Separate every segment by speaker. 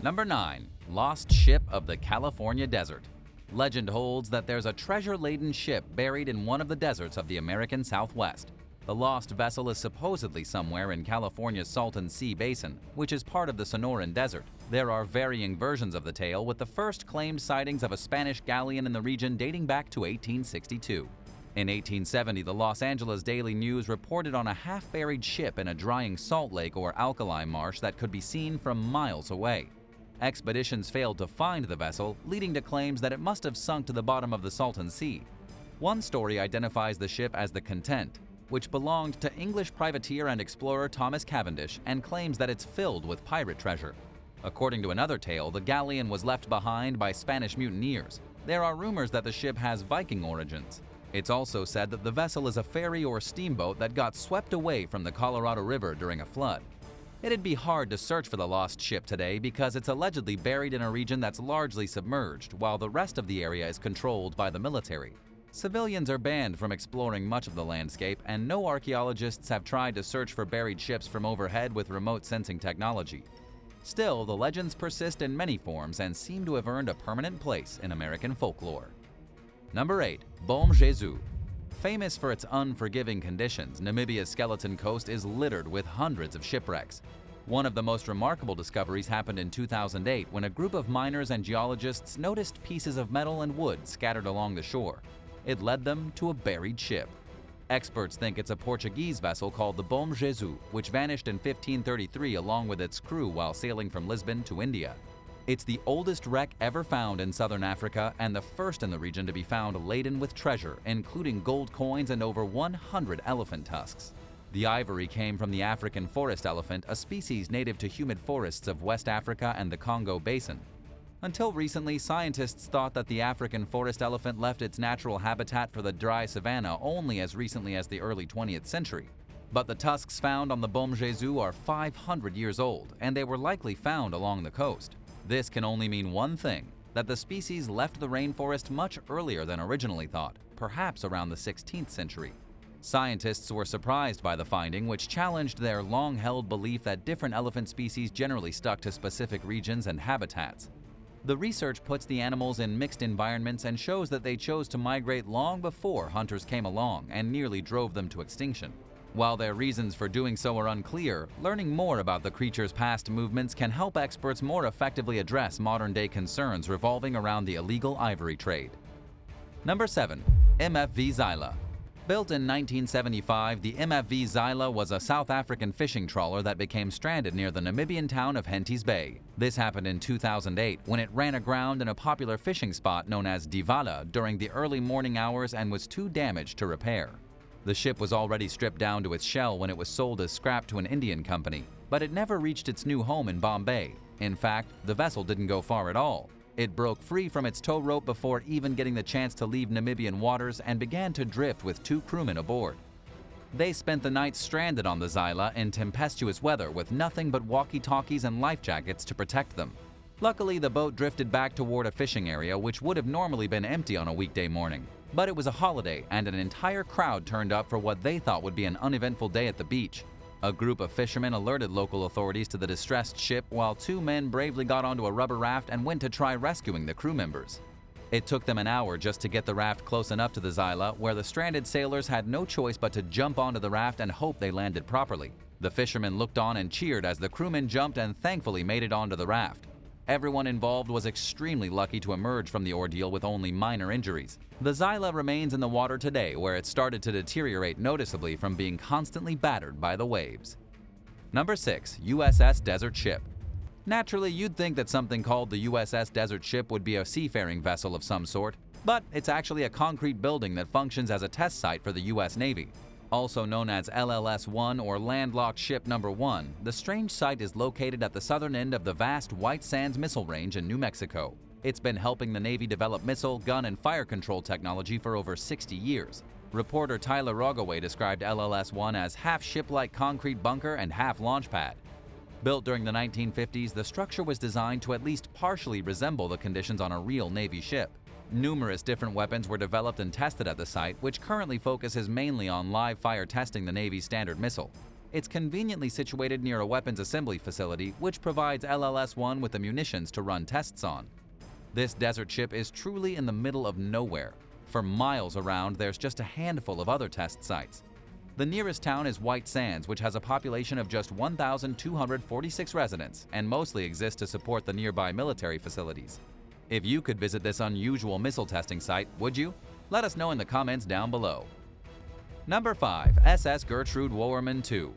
Speaker 1: Number 9. Lost Ship of the California Desert. Legend holds that there's a treasure-laden ship buried in one of the deserts of the American Southwest. The lost vessel is supposedly somewhere in California's Salton Sea Basin, which is part of the Sonoran Desert. There are varying versions of the tale, with the first claimed sightings of a Spanish galleon in the region dating back to 1862. In 1870, the Los Angeles Daily News reported on a half-buried ship in a drying salt lake or alkali marsh that could be seen from miles away. Expeditions failed to find the vessel, leading to claims that it must have sunk to the bottom of the Salton Sea. One story identifies the ship as the Content, which belonged to English privateer and explorer Thomas Cavendish, and claims that it's filled with pirate treasure. According to another tale, the galleon was left behind by Spanish mutineers. There are rumors that the ship has Viking origins. It's also said that the vessel is a ferry or steamboat that got swept away from the Colorado River during a flood. It'd be hard to search for the lost ship today because it's allegedly buried in a region that's largely submerged, while the rest of the area is controlled by the military. Civilians are banned from exploring much of the landscape, and no archaeologists have tried to search for buried ships from overhead with remote sensing technology. Still, the legends persist in many forms and seem to have earned a permanent place in American folklore. Number 8. Bom Jesus. Famous for its unforgiving conditions, Namibia's skeleton coast is littered with hundreds of shipwrecks. One of the most remarkable discoveries happened in 2008 when a group of miners and geologists noticed pieces of metal and wood scattered along the shore. It led them to a buried ship. Experts think it's a Portuguese vessel called the Bom Jesus, which vanished in 1533 along with its crew while sailing from Lisbon to India. It's the oldest wreck ever found in southern Africa and the first in the region to be found laden with treasure, including gold coins and over 100 elephant tusks. The ivory came from the African forest elephant, a species native to humid forests of West Africa and the Congo Basin. Until recently, scientists thought that the African forest elephant left its natural habitat for the dry savanna only as recently as the early 20th century. But the tusks found on the Bom Jesus are 500 years old, and they were likely found along the coast. This can only mean one thing, that the species left the rainforest much earlier than originally thought, perhaps around the 16th century. Scientists were surprised by the finding, which challenged their long-held belief that different elephant species generally stuck to specific regions and habitats. The research puts the animals in mixed environments and shows that they chose to migrate long before hunters came along and nearly drove them to extinction. While their reasons for doing so are unclear, learning more about the creature's past movements can help experts more effectively address modern-day concerns revolving around the illegal ivory trade. Number 7. MFV Xyla. Built in 1975, the MFV Xyla was a South African fishing trawler that became stranded near the Namibian town of Henties Bay. This happened in 2008 when it ran aground in a popular fishing spot known as Xyla during the early morning hours and was too damaged to repair. The ship was already stripped down to its shell when it was sold as scrap to an Indian company, but it never reached its new home in Bombay. In fact, the vessel didn't go far at all. It broke free from its tow rope before even getting the chance to leave Namibian waters and began to drift with 2 crewmen aboard. They spent the night stranded on the Xyla in tempestuous weather with nothing but walkie-talkies and life jackets to protect them. Luckily, the boat drifted back toward a fishing area which would have normally been empty on a weekday morning. But it was a holiday, and an entire crowd turned up for what they thought would be an uneventful day at the beach. A group of fishermen alerted local authorities to the distressed ship while 2 men bravely got onto a rubber raft and went to try rescuing the crew members. It took them an hour just to get the raft close enough to the Xyla, where the stranded sailors had no choice but to jump onto the raft and hope they landed properly. The fishermen looked on and cheered as the crewmen jumped and thankfully made it onto the raft. Everyone involved was extremely lucky to emerge from the ordeal with only minor injuries. The Xyla remains in the water today, where it started to deteriorate noticeably from being constantly battered by the waves. Number 6. USS Desert Ship. Naturally, you'd think that something called the USS Desert Ship would be a seafaring vessel of some sort, but it's actually a concrete building that functions as a test site for the U.S. Navy. Also known as LLS-1 or Landlocked Ship No. 1, the strange site is located at the southern end of the vast White Sands Missile Range in New Mexico. It's been helping the Navy develop missile, gun, and fire control technology for over 60 years. Reporter Tyler Rogaway described LLS-1 as half ship-like concrete bunker and half launch pad. Built during the 1950s, the structure was designed to at least partially resemble the conditions on a real Navy ship. Numerous different weapons were developed and tested at the site, which currently focuses mainly on live fire testing the Navy's Standard Missile. It's conveniently situated near a weapons assembly facility, which provides LLS-1 with the munitions to run tests on. This desert ship is truly in the middle of nowhere. For miles around, there's just a handful of other test sites. The nearest town is White Sands, which has a population of just 1,246 residents and mostly exists to support the nearby military facilities. If you could visit this unusual missile testing site, would you? Let us know in the comments down below. Number 5. SS Gertrude Warman II.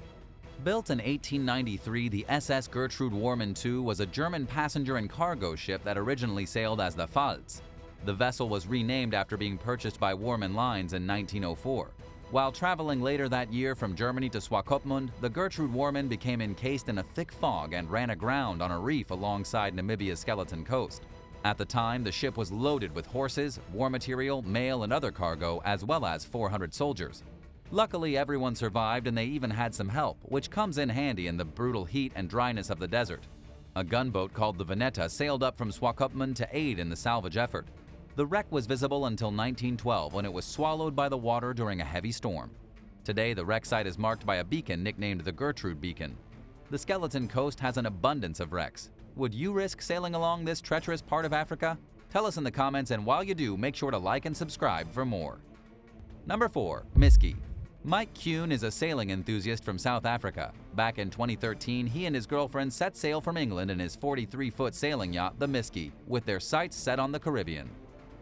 Speaker 1: Built in 1893, the SS Gertrude Warman II was a German passenger and cargo ship that originally sailed as the Pfalz. The vessel was renamed after being purchased by Warman Lines in 1904. While traveling later that year from Germany to Swakopmund, the Gertrude Warman became encased in a thick fog and ran aground on a reef alongside Namibia's Skeleton Coast. At the time, the ship was loaded with horses, war material, mail, and other cargo, as well as 400 soldiers. Luckily, everyone survived and they even had some help, which comes in handy in the brutal heat and dryness of the desert. A gunboat called the Veneta sailed up from Swakopmund to aid in the salvage effort. The wreck was visible until 1912 when it was swallowed by the water during a heavy storm. Today, the wreck site is marked by a beacon nicknamed the Gertrude Beacon. The Skeleton Coast has an abundance of wrecks. Would you risk sailing along this treacherous part of Africa? Tell us in the comments, and while you do, make sure to like and subscribe for more. Number 4. Miski. Mike Kuhn is a sailing enthusiast from South Africa. Back in 2013, he and his girlfriend set sail from England in his 43-foot sailing yacht, the Miski, with their sights set on the Caribbean.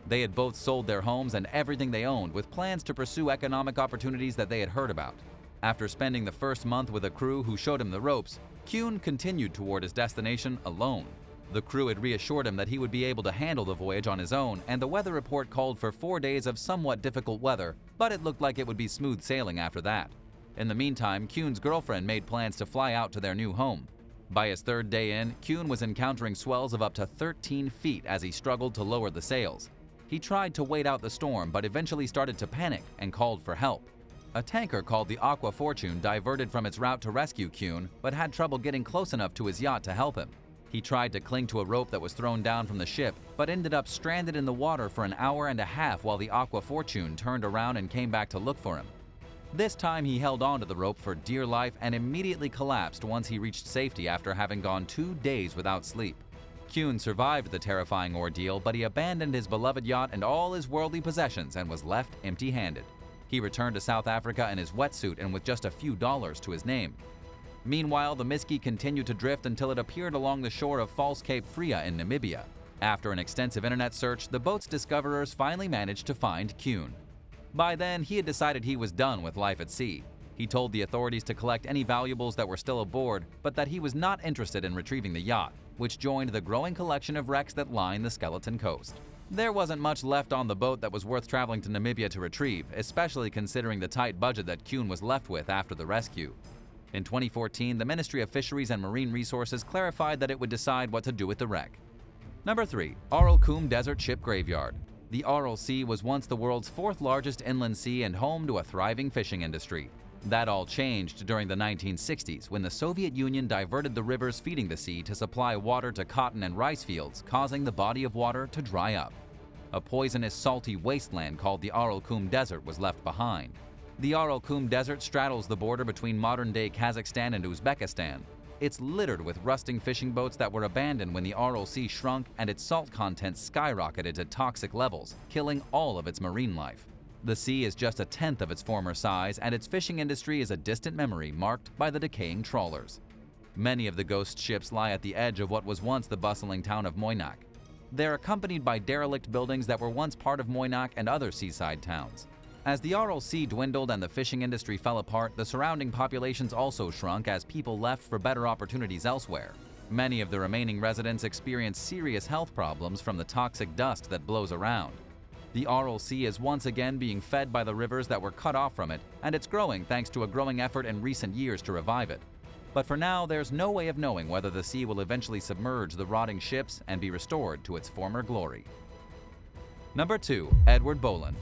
Speaker 1: They had both sold their homes and everything they owned with plans to pursue economic opportunities that they had heard about. After spending the first month with a crew who showed him the ropes, Kuhn continued toward his destination alone. The crew had reassured him that he would be able to handle the voyage on his own, and the weather report called for 4 days of somewhat difficult weather, but it looked like it would be smooth sailing after that. In the meantime, Kuhn's girlfriend made plans to fly out to their new home. By his third day in, Kuhn was encountering swells of up to 13 feet as he struggled to lower the sails. He tried to wait out the storm, but eventually started to panic and called for help. A tanker called the Aqua Fortune diverted from its route to rescue Kuhn, but had trouble getting close enough to his yacht to help him. He tried to cling to a rope that was thrown down from the ship, but ended up stranded in the water for an hour and a half while the Aqua Fortune turned around and came back to look for him. This time he held onto the rope for dear life and immediately collapsed once he reached safety after having gone 2 days without sleep. Kuhn survived the terrifying ordeal, but he abandoned his beloved yacht and all his worldly possessions and was left empty-handed. He returned to South Africa in his wetsuit and with just a few dollars to his name. Meanwhile, the Miski continued to drift until it appeared along the shore of False Cape Freya in Namibia. After an extensive internet search, the boat's discoverers finally managed to find Kuhn. By then, he had decided he was done with life at sea. He told the authorities to collect any valuables that were still aboard, but that he was not interested in retrieving the yacht, which joined the growing collection of wrecks that line the Skeleton Coast. There wasn't much left on the boat that was worth traveling to Namibia to retrieve, especially considering the tight budget that Kuhn was left with after the rescue. In 2014, the Ministry of Fisheries and Marine Resources clarified that it would decide what to do with the wreck. Number 3. Aralkum Desert Ship Graveyard. The Aral Sea was once the world's 4th largest inland sea and home to a thriving fishing industry. That all changed during the 1960s when the Soviet Union diverted the rivers feeding the sea to supply water to cotton and rice fields, causing the body of water to dry up. A poisonous, salty wasteland called the Aralkum Desert was left behind. The Aralkum Desert straddles the border between modern-day Kazakhstan and Uzbekistan. It's littered with rusting fishing boats that were abandoned when the Aral Sea shrunk and its salt content skyrocketed to toxic levels, killing all of its marine life. The sea is just a tenth of its former size, and its fishing industry is a distant memory marked by the decaying trawlers. Many of the ghost ships lie at the edge of what was once the bustling town of Moynak. They're accompanied by derelict buildings that were once part of Moynak and other seaside towns. As the Aral Sea dwindled and the fishing industry fell apart, the surrounding populations also shrunk as people left for better opportunities elsewhere. Many of the remaining residents experience serious health problems from the toxic dust that blows around. The Aral Sea is once again being fed by the rivers that were cut off from it, and it's growing thanks to a growing effort in recent years to revive it. But for now, there's no way of knowing whether the sea will eventually submerge the rotting ships and be restored to its former glory. Number 2. Edward Bolan.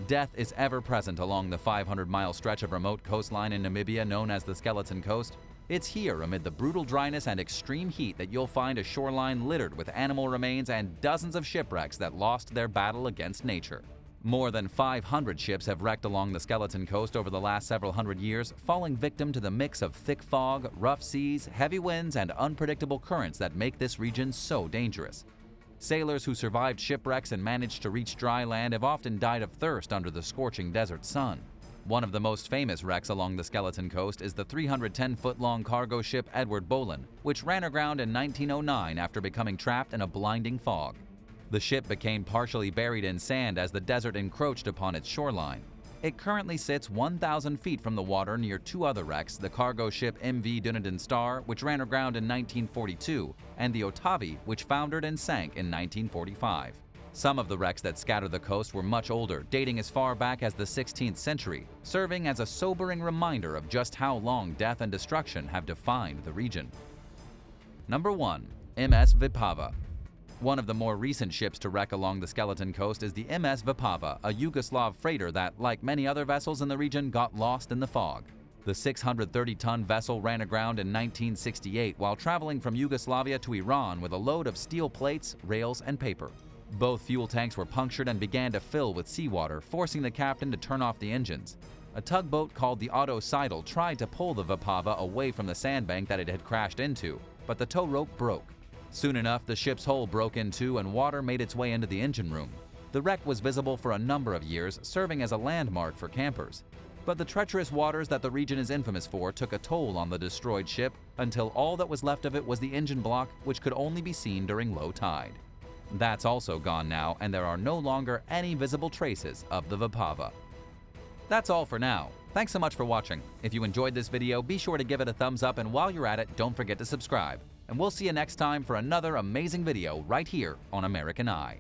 Speaker 1: Death is ever present along the 500-mile stretch of remote coastline in Namibia known as the Skeleton Coast. It's here, amid the brutal dryness and extreme heat, that you'll find a shoreline littered with animal remains and dozens of shipwrecks that lost their battle against nature. More than 500 ships have wrecked along the Skeleton Coast over the last several hundred years, falling victim to the mix of thick fog, rough seas, heavy winds, and unpredictable currents that make this region so dangerous. Sailors who survived shipwrecks and managed to reach dry land have often died of thirst under the scorching desert sun. One of the most famous wrecks along the Skeleton Coast is the 310-foot-long cargo ship Edward Bolan, which ran aground in 1909 after becoming trapped in a blinding fog. The ship became partially buried in sand as the desert encroached upon its shoreline. It currently sits 1,000 feet from the water near two other wrecks, the cargo ship MV Dunedin Star, which ran aground in 1942, and the Otavi, which foundered and sank in 1945. Some of the wrecks that scatter the coast were much older, dating as far back as the 16th century, serving as a sobering reminder of just how long death and destruction have defined the region. Number 1. MS Vipava. One of the more recent ships to wreck along the Skeleton Coast is the MS Vipava, a Yugoslav freighter that, like many other vessels in the region, got lost in the fog. The 630-ton vessel ran aground in 1968 while traveling from Yugoslavia to Iran with a load of steel plates, rails, and paper. Both fuel tanks were punctured and began to fill with seawater, forcing the captain to turn off the engines. A tugboat called the Otto Seidel tried to pull the Vipava away from the sandbank that it had crashed into, but the tow rope broke. Soon enough, the ship's hull broke in two and water made its way into the engine room. The wreck was visible for a number of years, serving as a landmark for campers. But the treacherous waters that the region is infamous for took a toll on the destroyed ship until all that was left of it was the engine block, which could only be seen during low tide. That's also gone now, and there are no longer any visible traces of the Vipava. That's all for now. Thanks so much for watching. If you enjoyed this video, be sure to give it a thumbs up, and while you're at it, don't forget to subscribe. And we'll see you next time for another amazing video right here on American Eye.